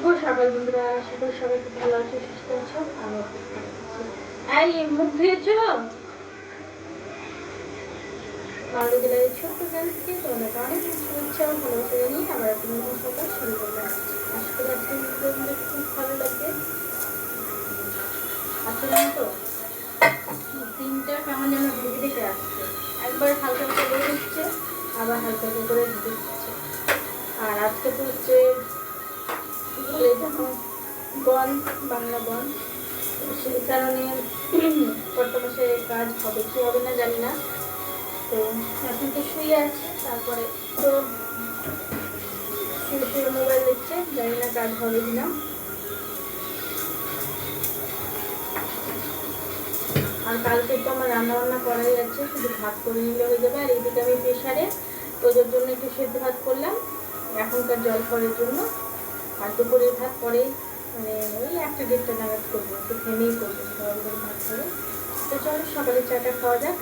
শুভ সকাল বন্ধুরা, আশা করি সবাই খুব ভালো আছো, সুস্থ আছো। আমি খুব ভালো আছি। এই মুখ ধুয়েছো? মালদা জেলার ছোট্ট গ্রাম থেকে তোমাদেরকে অনেক শুভেচ্ছা ও ভালোবাসা জানিয়ে আবার একটা নতুন সকাল শুরু করলাম। আশা করি আজকে ভিডিওগুলো খুব ভালো লাগবে। আজকে জানো তো দিনটা কেমন যেন ঢেকে ঢেকে আসছে, একবার হালকা হালকা করে দিচ্ছে, আবার হালকা হালকা করে ঢেকে দিচ্ছে। আর আজকে তো হচ্ছে বন্ধ, বাংলা বন্ধ, সেই কারণে কত মাসে কাজ হবে কি হবে না জানি না। তো এখন তো শুয়ে আছে, তারপরে তো শুয়ে শুয়ে মোবাইল দেখছে, জানি না কাজ হবে কিনা। আর কালকে তো আমার রান্না বান্না করাই আছে, শুধু ভাত করে নিলে হয়ে যাবে। আর এইদিকে আমি প্রেশারে তোদের জন্য একটু সেদ্ধ ভাত করলাম এখনকার জল খাওয়ার জন্য। আর দুপুরের ভাত পরে মানে ওই 1টা-1:30 নাগাদ করবো, একটু থেমেই করবো, সবাই ভাত করে। তো চলো সকালে চাটা খাওয়া যাক।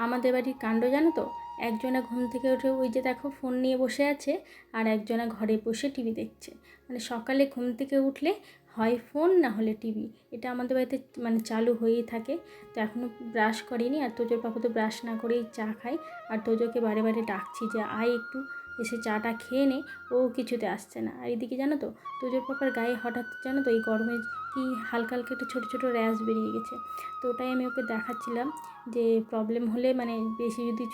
আমাদের বাড়ির কাণ্ড জানো তো, একজনা ঘুম থেকে উঠে ওই যে দেখো ফোন নিয়ে বসে আছে, আর একজনা ঘরে বসে টিভি দেখছে। মানে সকালে ঘুম থেকে উঠলে হয় ফোন না হলে টিভি, এটা আমাদের বাড়িতে মানে চালু হয়েই থাকে। তো এখনও ব্রাশ করিনি, আর তোজোর পাপা তো ব্রাশ না করেই চা খায়। আর তোজোকে বারে বারে ডাকছি যে আয় একটু এসে চাটা খেয়ে নে, ও কিছুতে আসছে না। আর এদিকে জানো তো তোজোর পাপার গায়ে হঠাৎ জানো তো এই গরমে কি হালকা হালকা একটু ছোটো ছোটো র্যাশ বেরিয়ে গেছে। তো ওটাই আমি ওকে দেখাচ্ছিলাম যে প্রবলেম হলে মানে বেশি যদি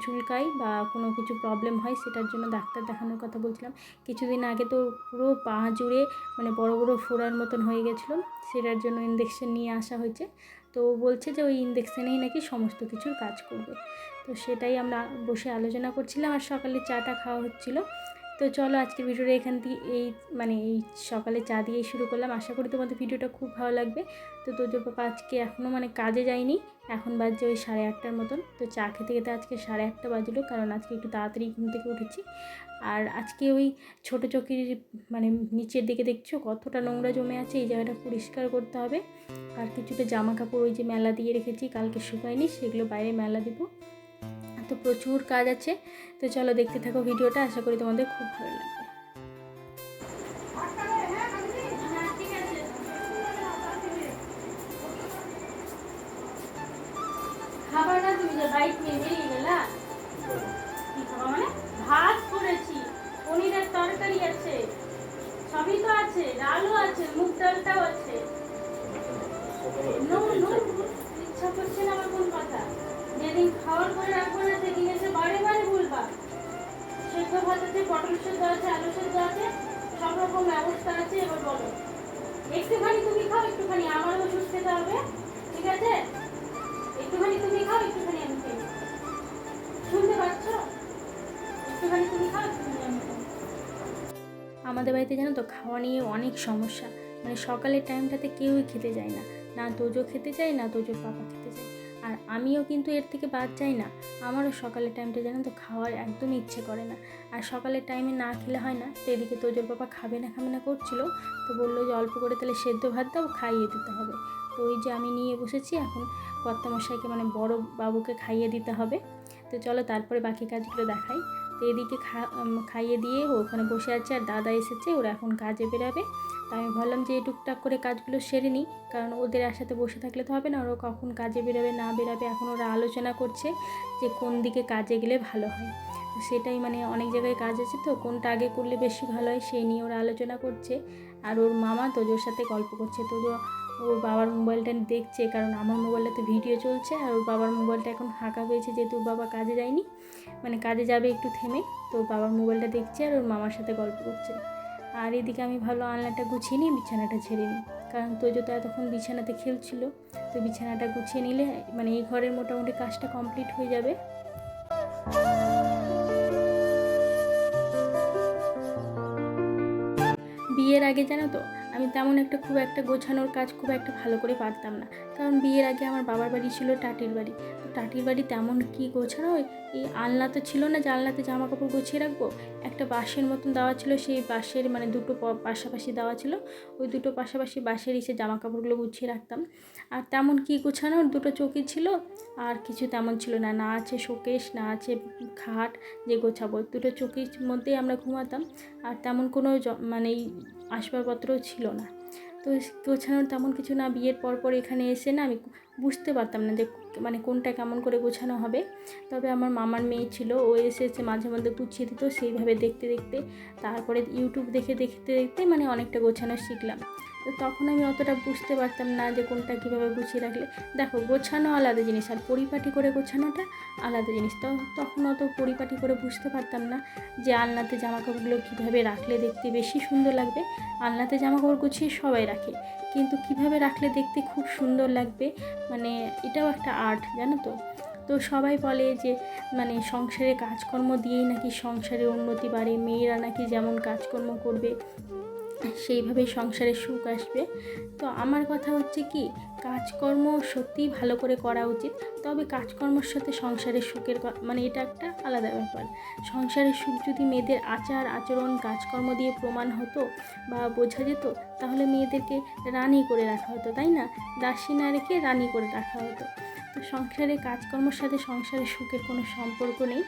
চুলকায় বা কোনো কিছু প্রবলেম হয় সেটার জন্য ডাক্তার দেখানোর কথা বলছিলাম। কিছুদিন আগে তো পুরো পা জুড়ে মানে বড় বড় ফোড়ার মতন হয়ে গেছিলো, সেটার জন্য ইঞ্জেকশন নিয়ে আসা হয়েছে। তো বলছে যে ওই ইঞ্জেকশনেই নাকি সমস্ত কিছুর কাজ করবে। তো সেটাই আমরা বসে আলোচনা করছিলাম, আর সকালে চাটা খাওয়া হচ্ছিলো। তো চলো আজকে ভিডিওটা এখান থেকে এই সকালে চা দিয়েই শুরু করলাম। আশা করি তোমাদের ভিডিওটা খুব ভালো লাগবে। তো তোজোর পাপা আজকে এখনও মানে কাজে যায়নি, এখন বাজছে ওই 8:30টার মতন। তো চা খেতে খেতে আজকে 8:30 বাজলো, কারণ আজকে একটু তাড়াতাড়ি ঘুম থেকে উঠেছি। আর আজকে ওই ছোটো চকির মানে নিচের দিকে দেখছো কতটা নোংরা জমে আছে, এই জায়গাটা পরিষ্কার করতে হবে। আর কিছুটা জামা কাপড় ওই যে মেলা দিয়ে রেখেছি, কালকে শুকায়নি, সেগুলো বাইরে মেলা দেবো। তো প্রচুর কাজ আছে। তো চলো দেখতে থাকো ভিডিওটা, আশা করি তোমাদের খুব ভালো লাগবে। খাবার না, তুমি যে বাইক নিয়ে বেরিয়ে গেলা, কি খাবার মানে ভাত করেছি, পনিরের তরকারি আছে, সবই তো আছে, ডালও আছে, মুগ ডালটাও আছে। ইচ্ছা করছে না আমার কোন কথা, যেদিন খাওয়ার পরে রাখবো না সেদিন এসে বারে বারে বলবা। সেদ্ধ ভাত আছে, পটল সেদ্ধ আছে, আলু সেদ্ধ আছে, সব রকম ব্যবস্থা আছে। এবার বলো, একটুখানি তুমি খাও, একটুখানি আমারও ওষুধ খেতে হবে, ঠিক আছে? একটুখানি তুমি খাও, একটুখানি আমি খাই, শুনতে পাচ্ছ? একটুখানি তুমি খাও, একটুখানি আমি খাই। আমাদের বাড়িতে জানো তো খাওয়া নিয়ে অনেক সমস্যা। মানে সকালের টাইমটাতে কেউই খেতে যায় না, না তোজো খেতে চায় না তোজোর পাপা খেতে চায়। আর আমিও কিন্তু এর থেকে বাদ যাই না, আমারও সকালের টাইমটা জানো তো খাওয়ার একদমই ইচ্ছে করে না। আর সকালের টাইমে না খেলে হয় না। তো এদিকে তোজোর পাপা খাবে না করছিল, তো বললো যে অল্প করে তাহলে সেদ্ধ ভাত দাও, খাইয়ে দিতে হবে। তো ওই যে আমি নিয়ে বসেছি, এখন কর্তামশাইকে মানে বড় বাবুকে খাইয়ে দিতে হবে। তো চলো তারপরে বাকি কাজগুলো দেখাই। তো এদিকে খাইয়ে দিয়ে ও ওখানে বসে আছে, আর দাদা এসেছে, ওরা এখন কাজে বেরাবে। তাই আমি ভাবলাম যে টুকটাক করে কাজগুলো সেরে নিই, কারণ ওদের একসাথে বসে থাকলে তো হবে না, ওরা কখন কাজে বেরাবে না বেরাবে এখন ওরা আলোচনা করছে যে কোন দিকে কাজে গেলে ভালো হয়। সেটাই মানে অনেক জায়গায় কাজ আছে, তো কোনটা আগে করলে বেশি ভালো হয় সেই নিয়ে ওরা আলোচনা করছে। আর ওর মামা তোজোর সাথে গল্প করছে, তোজো ওর বাবার মোবাইলটা দেখছে, কারণ আমার মোবাইলটাতে ভিডিও চলছে, আর ওর বাবার মোবাইলটা এখন ফাঁকা হয়েছে যেহেতু ওর বাবা কাজে যায়নি, মানে কাজে যাবে একটু থেমে। তো বাবার মোবাইলটা দেখছে আর ওর মামার সাথে গল্প করছে। আর এদিকে আমি ভালো আলনাটা গুছিয়ে নিই, বিছানাটা ঝেড়ে নিই, কারণ তোজো তো এতক্ষণ বিছানাতে খেলছিল। তো বিছানাটা গুছিয়ে নিলে মানে এই ঘরের মোটামুটি কাজটা কমপ্লিট হয়ে যাবে। বিয়ের আগে জানো তো আমি তেমন একটা খুব একটা গোছানোর কাজ খুব একটা ভালো করে পারতাম না, কারণ বিয়ের আগে আমার বাবার বাড়ি ছিল টাটির বাড়ি। তো টাটির বাড়ি তেমন কি গোছানো, এই আলনা তো ছিল না যে আলনাতে জামা কাপড় গুছিয়ে রাখবো। একটা বাঁশের মতন দেওয়া ছিল, সেই বাঁশের মানে দুটো পাশাপাশি দেওয়া ছিল, ওই দুটো পাশাপাশি বাঁশের সে জামা কাপড়গুলো গুছিয়ে রাখতাম। আর তেমন কি গোছানো, দুটো চৌকি ছিল, আর কিছু তেমন ছিল না। না আছে শোকেস, না আছে খাট যে গোছাবো। দুটো চৌকির মধ্যেই আমরা ঘুমাতাম, আর তেমন কোনো মানে আসবাবপত্রও ছিল না। তো গোছানোর তেমন কিছু না। বিয়ের পর এখানে এসে না আমি বুঝতে পারতাম না যে মানে কোনটা কেমন করে গোছানো হবে। তবে আমার মামার মেয়ে ছিল, ও এসে মাঝে মধ্যে গুছিয়ে দিত। সেইভাবে দেখতে দেখতে, তারপরে ইউটিউব দেখতে দেখতে মানে অনেকটা গোছানো শিখলাম। তো তখন আমি অতটা বুঝতে পারতাম না যে কোনটা কীভাবে গুছিয়ে রাখলে। দেখো, গোছানো আলাদা জিনিস আর পরিপাটি করে গোছানোটা আলাদা জিনিস। তো তখন অত পরিপাটি করে বুঝতে পারতাম না যে আলনাতে জামাকাপড়গুলো কীভাবে রাখলে দেখতে বেশি সুন্দর লাগবে। আলনাতে জামাকাপড় গুছিয়ে সবাই রাখে, কিন্তু কিভাবে রাখলে দেখতে খুব সুন্দর লাগবে, মানে এটাও একটা আর্ট, জানো তো। তো সবাই বলে যে মানে সংসারে কাজকর্ম দিয়েই নাকি সংসারের উন্নতি বাড়ে, মেয়েরা নাকি যেমন কাজকর্ম করবে সেইভাবেই সংসারে সুখ আসবে। তো আমার কথা হচ্ছে কি, কাজকর্ম সত্যিই ভালো করে করা উচিত, তবে কাজকর্মের সাথে সংসারের সুখের মানে এটা একটা আলাদা ব্যাপার। সংসারের সুখ যদি মেয়েদের আচার আচরণ কাজকর্ম দিয়ে প্রমাণ হতো বা বোঝা যেত, তাহলে মেয়েদেরকে রানী করে রাখা হতো, তাই না? দাসী না রেখে রানী করে রাখা হতো। তো সংসারে কাজকর্মের সাথে সংসারের সুখের কোনো সম্পর্ক নেই।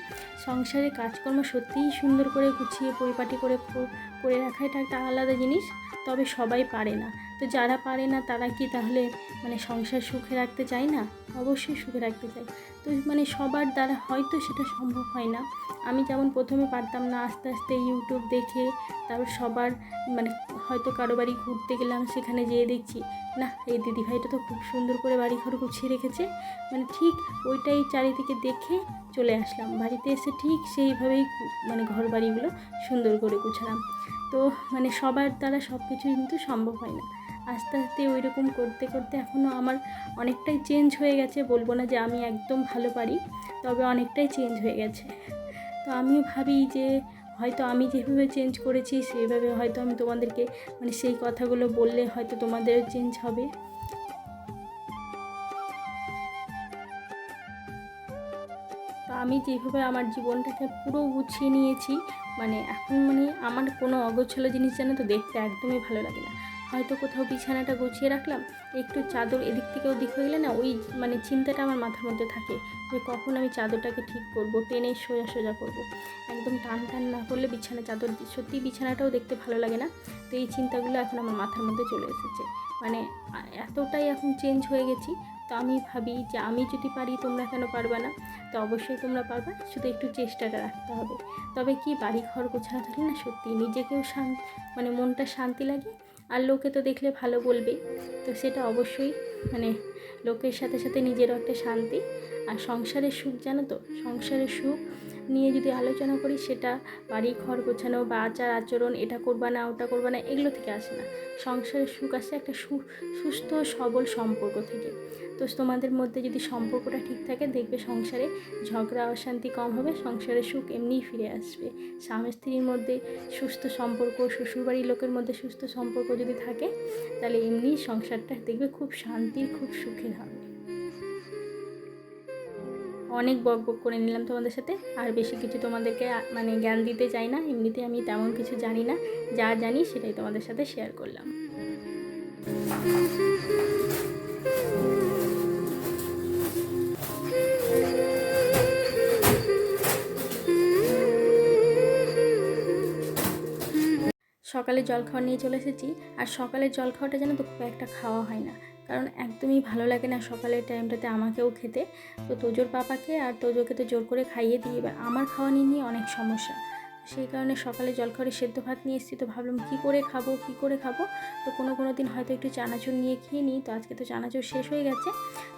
সংসারে কাজকর্ম সত্যিই সুন্দর করে গুছিয়ে পরিপাটি করে রাখা এটা একটা আলাদা জিনিস, তবে সবাই পারে না। তো যারা পারে না তারা কি তাহলে মানে সংসার সুখে রাখতে চায় না? অবশ্যই সুখে রাখতে চায়। তো মানে সবার দ্বারা হয়তো সেটা সম্ভব হয় না। আমি যেমন প্রথমে পারতাম না, আস্তে আস্তে ইউটিউব দেখে তারপর সবার মানে হয়তো কারো বাড়ি ঘুরতে গেলাম, সেখানে যেয়ে দেখছি না এই দিদিভাইটা তো খুব সুন্দর করে বাড়িঘর গুছিয়ে রেখেছে, মানে ঠিক ওইটাই চারিদিকে দেখে চলে আসলাম। বাড়িতে এসে ঠিক সেইভাবেই মানে ঘর বাড়িগুলো সুন্দর করে গুছালাম। তো মানে সবার দ্বারা সব কিছু কিন্তু সম্ভব হয় না। আস্তে আস্তে ওই রকম করতে করতে এখনও আমার অনেকটাই চেঞ্জ হয়ে গেছে। বলবো না যে আমি একদম ভালো পারি, তবে অনেকটাই চেঞ্জ হয়ে গেছে। তো আমিও ভাবি যে হয়তো আমি যেভাবে চেঞ্জ করেছি সেইভাবে হয়তো আমি তোমাদেরকে মানে সেই কথাগুলো বললে হয়তো তোমাদেরও চেঞ্জ হবে। তো আমি যেভাবে আমার জীবনটাকে পুরো গুছিয়ে নিয়েছি, মানে এখন মানে আমার কোনো অগোছালো জিনিস জানো তো দেখতে একদমই ভালো লাগে না। হয়তো কোথাও বিছানাটা গুছিয়ে রাখলাম, একটু চাদর এদিক থেকে ওদিক হয়ে গেলে না ওই মানে চিন্তাটা আমার মাথার মধ্যে থাকে যে কখন আমি চাদরটাকে ঠিক করব, টেনে সোজা সোজা করব। একদম টান টান না করলে বিছানা চাদর সত্যি বিছানাটাও দেখতে ভালো লাগে না। তো এই চিন্তাগুলো এখন আমার মাথার মধ্যে চলে এসেছে, মানে এতটাই এখন চেঞ্জ হয়ে গেছি। তো আমি ভাবি যে আমি যদি পারি তোমরা কেন পারবে না? তো অবশ্যই তোমরা পারবে, শুধু একটু চেষ্টাটা রাখতে হবে। তবে কি, বাড়ি ঘর গোছানো থাকলে না সত্যি নিজেকেও মানে মনটা শান্তি লাগে, আর লোকে তো দেখলে ভালো বলবেই। তো সেটা অবশ্যই মানে লোকের সাথে সাথে নিজেরও একটা শান্তি। আর সংসারের সুখ, জানো তো, সংসারের সুখ নিয়ে যদি আলোচনা করি, সেটা বাড়ি ঘর গোছানো বা আচার আচরণ, এটা করবা না ওটা করবা না, এগুলো থেকে আসে না। সংসারের সুখ আসে একটা সুস্থ সবল সম্পর্ক থেকে। তো তোমাদের মধ্যে যদি সম্পর্কটা ঠিক থাকে, দেখবে সংসারে ঝগড়া অশান্তি কম হবে, সংসারের সুখ এমনিই ফিরে আসবে। স্বামী স্ত্রীর মধ্যে সুস্থ সম্পর্ক, শ্বশুরবাড়ির লোকের মধ্যে সুস্থ সম্পর্ক যদি থাকে, তাহলে এমনিই সংসারটা দেখবে খুব শান্তির, খুব সুখের হবে। অনেক বকবক করে নিলাম তোমাদের সাথে, আর বেশি কিছু তোমাদেরকে মানে জ্ঞান দিতে চাই না। এমনিতে আমি তেমন কিছু জানি না, যা জানি সেটাই তোমাদের সাথে শেয়ার করলাম। সকালে জলখাবার নিয়ে চলে এসেছি, আর সকালের জলখাবারটা যেন তো খুব একটা খাওয়া হয় না, কারণ একদমই ভালো লাগে না সকালের টাইমটাতে আমাকেও খেতে। তো তোজোর পাপাকে আর তোজোকে তো জোর করে খাইয়ে দিই, এবার আমার খাওয়া নিয়ে অনেক সমস্যা। সেই কারণে সকালে জলখাবারে সেদ্ধ ভাত নিয়ে এসেছি। তো ভাবলাম কী করে খাবো। তো কোনো দিন হয়তো একটু চানাচুর নিয়ে খেয়ে নিই। তো আজকে তো চানাচুর শেষ হয়ে গেছে,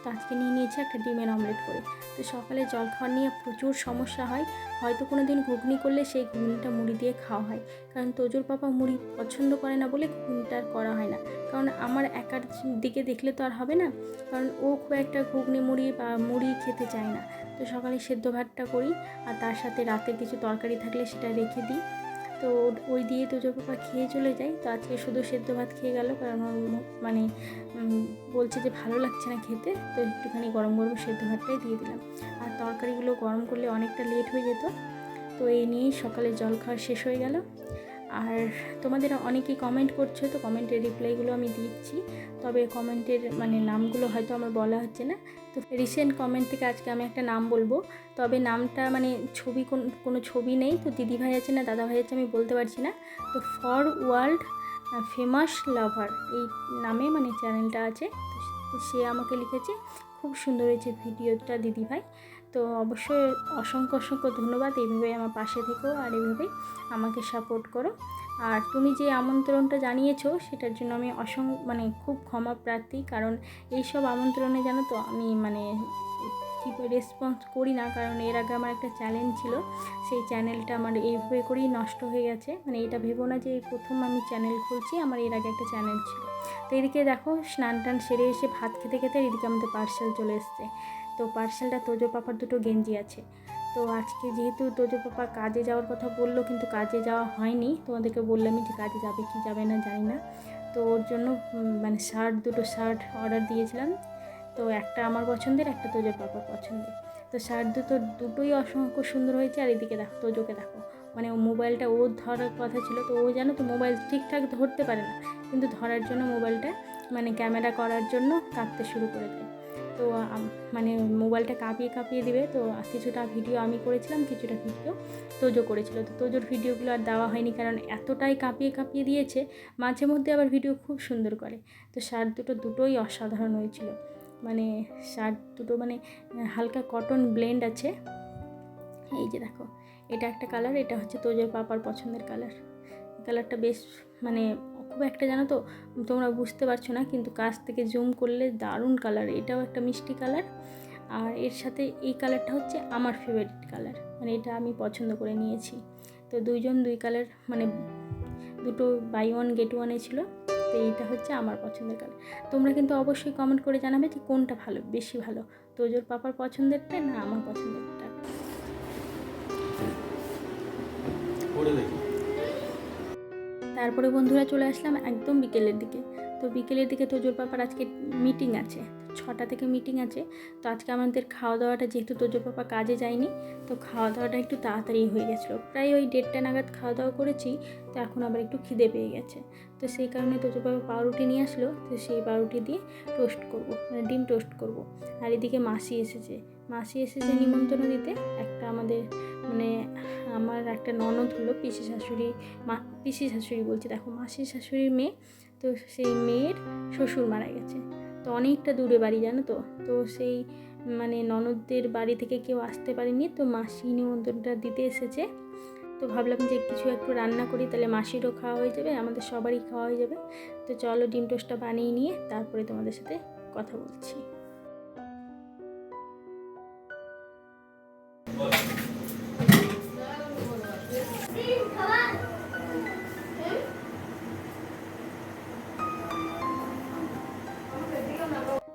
তো আজকে নিয়ে নিয়েছি একটা ডিমের অমলেট করে। তো সকালে জলখাবার নিয়ে প্রচুর সমস্যা হয়। হয়তো কোনো দিন ঘুগনি করলে সেই ঘুগনিটা মুড়ি দিয়ে খাওয়া হয়, কারণ তোজোর পাপা মুড়ি পছন্দ করে না বলে ঘুগনিটা আর করা হয় না। কারণ আমার একার দিকে দেখলে তো আর হবে না, কারণ ও খুব একটা ঘুগনি মুড়ি বা মুড়ি খেতে চায় না। তো সকালে সেদ্ধ ভাতটা করি, আর তার সাথে রাতে কিছু তরকারি থাকলে সেটা রেখে দিই। তো ওই দিয়ে তোজোর পাপা খেয়ে চলে যায়। তো আজকে শুধু সেদ্ধ ভাত খেয়ে গেল, কারণ ওর মানে বলছে যে ভালো লাগছে না খেতে, তো একটুখানি গরম গরম সেদ্ধ ভাতটাই দিয়ে দিলাম। আর তরকারিগুলো গরম করলে অনেকটা লেট হয়ে যেত। তো এই নিয়েই সকালে জল খাওয়া শেষ হয়ে গেল। আর তোমাদের অনেকেই কমেন্ট করছো, তো কমেন্টের রিপ্লাইগুলো আমি দিচ্ছি, তবে কমেন্টের মানে নামগুলো হয়তো আমার বলা হচ্ছে না। তো রিসেন্ট কমেন্ট থেকে আজকে আমি একটা নাম বলবো, তবে নামটা মানে ছবি কোনো ছবি নেই, তো দিদিভাই আছে না দাদাভাই আছে আমি বলতে পারছি না। তো ফর ওয়ার্ল্ড ফেমাস লাভার এই নামে মানে চ্যানেলটা আছে। তো সে আমাকে লিখেছে, খুব সুন্দর হয়েছে ভিডিওটা দিদিভাই। তো অবশ্যই অসংখ্য অসংখ্য ধন্যবাদ, এইভাবে আমার পাশে থেকো আর এইভাবেই আমাকে সাপোর্ট করো। আর তুমি যে আমন্ত্রণটা জানিয়েছো সেটার জন্য আমি মানে খুব ক্ষমা প্রার্থী, কারণ এইসব আমন্ত্রণে জানো তো আমি মানে রেসপন্স করি না, কারণ এর আগে আমার একটা চ্যানেল ছিল, সেই চ্যানেলটা আমার এইভাবে করেই নষ্ট হয়ে গেছে। মানে এটা ভেবো না যে প্রথম আমি চ্যানেল খুলছি, আমার এর আগে একটা চ্যানেল ছিল। তো এদিকে দেখো স্নান টান সেরে এসে ভাত খেতে খেতে এদিকে আমাদের পার্সেল চলে এসছে। তো পার্সেলটা তোজো পাপার দুটো গেঞ্জি আছে। তো আজকে যেহেতু তোজো পাপা কাজে যাওয়ার কথা বললো, কিন্তু কাজে যাওয়া হয়নি, তোমাদেরকে বললামই যে কাজে যাবে কি যাবে না জানি না। তো ওর জন্য মানে দুটো শার্ট অর্ডার দিয়েছিলাম। তো একটা আমার পছন্দের, একটা তোজো পাপার পছন্দের। তো শার্ট দুটোই অসংখ্য সুন্দর হয়েছে। আর এদিকে দেখো তোজোকে দেখো, মানে ও মোবাইলটা ওর ধরার কথা ছিল, তো ও জানো তো মোবাইল ঠিকঠাক ধরতে পারে না, কিন্তু ধরার জন্য মোবাইলটা মানে ক্যামেরা করার জন্য কাঁপতে শুরু করে দেয়। তো মানে মোবাইলটা কাঁপিয়ে দিবে। তো কিছুটা ভিডিও আমি করেছিলাম, কিছুটা ভিডিও তোজো করেছিল। তো তোজোর ভিডিওগুলো আর দেওয়া হয়নি, কারণ এতটাই কাঁপিয়ে দিয়েছে। মাঝে মধ্যে আবার ভিডিও খুব সুন্দর করে। তো শার্ট দুটোই অসাধারণ হয়েছিল। মানে শার্ট দুটো মানে হালকা কটন ব্লেন্ড আছে। এই যে দেখো, এটা একটা কালার, এটা হচ্ছে তোজোর পাপার পছন্দের কালারটা বেশ মানে খুব একটা জানো তো তোমরা বুঝতে পারছো না, কিন্তু কাছ থেকে জুম করলে দারুণ কালার। এটাও একটা মিষ্টি কালার, আর এর সাথে এই কালারটা হচ্ছে আমার ফেভারিট কালার, মানে এটা আমি পছন্দ করে নিয়েছি। তো দুইজন দুই কালার মানে দুটো বাই ওয়ান গেট ওয়ানে ছিল। তো এইটা হচ্ছে আমার পছন্দের কালার। তোমরা কিন্তু অবশ্যই কমেন্ট করে জানাবে যে কোনটা বেশি ভালো, তোজোর পাপার পছন্দেরটা না আমার পছন্দেরটা। তারপরে বন্ধুরা চলে আসলাম একদম বিকেলের দিকে। তো বিকেলের দিকে তোজোর পাপার আজকে মিটিং আছে, 6টা থেকে মিটিং আছে। তো আজকে আমাদের খাওয়া দাওয়াটা, যেহেতু তোজোর পাপা কাজে যায়নি, তো খাওয়া দাওয়াটা একটু তাড়াতাড়ি হয়ে গেছিলো, প্রায় ওই 1:30 নাগাদ খাওয়া দাওয়া করেছি। তো এখন আবার একটু খিদে পেয়ে গেছে, তো সেই কারণে তোজোর পাপা পাউরুটি নিয়ে আসলো। তো সেই পাউরুটি দিয়ে টোস্ট করব, মানে ডিম টোস্ট করব। আর এদিকে মাসি এসেছে নিমন্ত্রণ দিতে। একটা আমাদের মানে আমার একটা ননদ হলো পিসি শাশুড়ি বলছি, দেখো মাসির শাশুড়ির মেয়ে। তো সেই মেয়ের শ্বশুর মারা গেছে, তো অনেকটা দূরে বাড়ি জানো তো। তো সেই মানে ননদদের বাড়ি থেকে কেউ আসতে পারেনি, তো মাসি নিমন্ত্রণটা দিতে এসেছে। তো ভাবলাম যে কিছু একটু রান্না করি, তাহলে মাসিরও খাওয়া হয়ে যাবে, আমাদের সবারই খাওয়া হয়ে যাবে। তো চলো ডিম টোস্টটা বানিয়ে নিয়ে তারপরে তোমাদের সাথে কথা বলছি।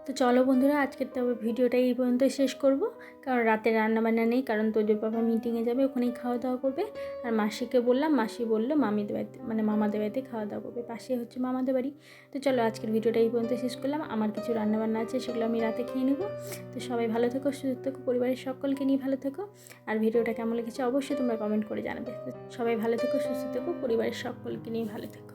তো চলো বন্ধুরা, আজকের তবে ভিডিওটা এই পর্যন্ত শেষ করব, কারণ রাতে রান্নাবান্না নেই, কারণ তোজোর বাবা মিটিংয়ে যাবে, ওখানেই খাওয়া দাওয়া করবে। আর মাসিকে বললাম, মাসি বললো মামিদের বাড়িতে মানে মামাদের বাড়িতে খাওয়া দাওয়া করবে, পাশে হচ্ছে মামাদের বাড়ি। তো চলো আজকের ভিডিওটা এই পর্যন্ত শেষ করলাম। আমার কিছু রান্নাবান্না আছে, সেগুলো আমি রাতে খেয়ে নেবো। তো সবাই ভালো থেকো, সুস্থ থেকো, পরিবারের সকলকে নিয়ে ভালো থেকো। আর ভিডিওটা কেমন লেগেছে অবশ্যই তোমরা কমেন্ট করে জানাবে। সবাই ভালো থেকো, সুস্থ থেকো, পরিবারের সকলকে নিয়ে ভালো থেকো।